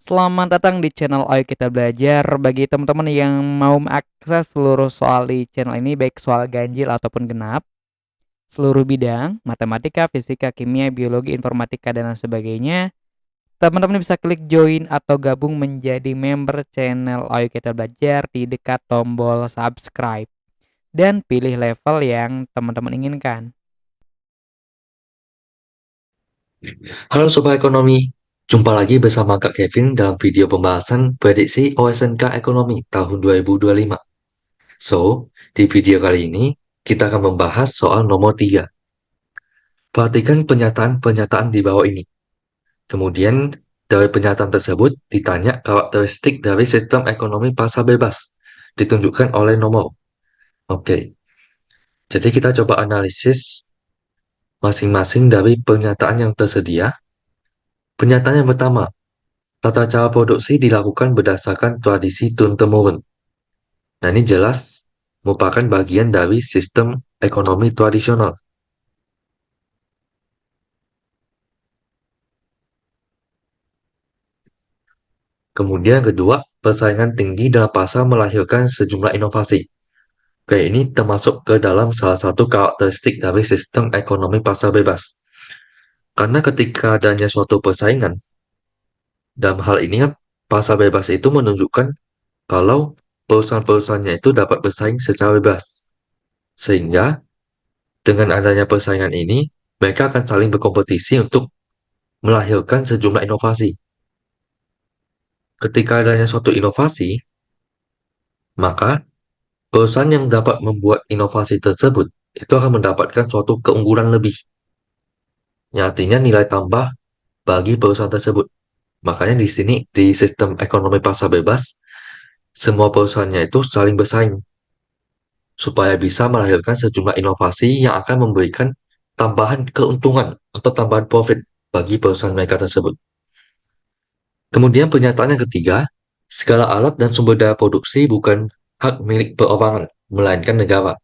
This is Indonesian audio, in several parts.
Selamat datang di channel Ayo Kita Belajar. Bagi teman-teman yang mau mengakses seluruh soal di channel ini, baik soal ganjil ataupun genap, seluruh bidang, matematika, fisika, kimia, biologi, informatika, dan lain sebagainya, teman-teman bisa klik join atau gabung menjadi member channel Ayo Kita Belajar di dekat tombol subscribe. Dan pilih level yang teman-teman inginkan. Halo Sobat Ekonomi, jumpa lagi bersama Kak Kevin dalam video pembahasan prediksi OSNK Ekonomi tahun 2025. So, di video kali ini, kita akan membahas soal nomor 3. Perhatikan pernyataan-pernyataan di bawah ini. Kemudian, dari pernyataan tersebut ditanya karakteristik dari sistem ekonomi pasar bebas, ditunjukkan oleh nomor. Oke, jadi kita coba analisis masing-masing dari pernyataan yang tersedia. Pernyataan yang pertama, tata cara produksi dilakukan berdasarkan tradisi turun-temurun. Nah, ini jelas merupakan bagian dari sistem ekonomi tradisional. Kemudian kedua, persaingan tinggi dalam pasar melahirkan sejumlah inovasi. Oke, ini termasuk ke dalam salah satu karakteristik dari sistem ekonomi pasar bebas. Karena ketika adanya suatu persaingan, dalam hal ini kan pasar bebas itu menunjukkan kalau perusahaan-perusahaannya itu dapat bersaing secara bebas. Sehingga dengan adanya persaingan ini, mereka akan saling berkompetisi untuk melahirkan sejumlah inovasi. Ketika adanya suatu inovasi, maka perusahaan yang dapat membuat inovasi tersebut itu akan mendapatkan suatu keunggulan lebih, yang artinya nilai tambah bagi perusahaan tersebut. Makanya di sini di sistem ekonomi pasar bebas, semua perusahaannya itu saling bersaing supaya bisa melahirkan sejumlah inovasi yang akan memberikan tambahan keuntungan atau tambahan profit bagi perusahaan mereka tersebut. Kemudian pernyataan yang ketiga, segala alat dan sumber daya produksi bukan hak milik perorangan, melainkan negara.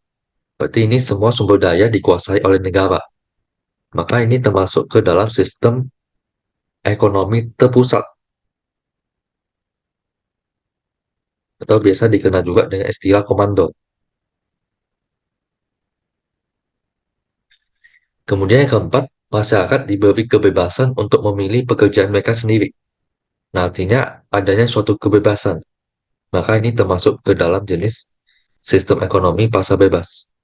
Berarti ini semua sumber daya dikuasai oleh negara. Maka ini termasuk ke dalam sistem ekonomi terpusat, atau biasa dikenal juga dengan istilah komando. Kemudian yang keempat, masyarakat diberi kebebasan untuk memilih pekerjaan mereka sendiri. Nah, artinya adanya suatu kebebasan. Maka ini termasuk ke dalam jenis sistem ekonomi pasar bebas.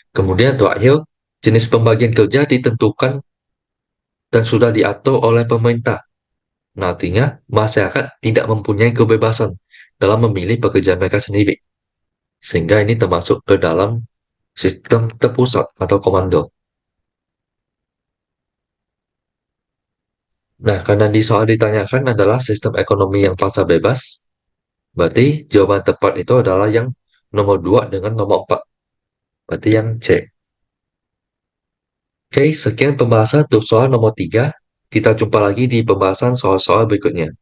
Kemudian terakhir, jenis pembagian kerja ditentukan dan sudah diatur oleh pemerintah. Nah, artinya masyarakat tidak mempunyai kebebasan dalam memilih pekerjaan mereka sendiri. Sehingga ini termasuk ke dalam sistem terpusat atau komando. Nah, karena di soal ditanyakan adalah sistem ekonomi yang pasar bebas, berarti jawaban tepat itu adalah yang nomor 2 dengan nomor 4. Berarti yang C. Oke, sekian pembahasan untuk soal nomor 3. Kita jumpa lagi di pembahasan soal-soal berikutnya.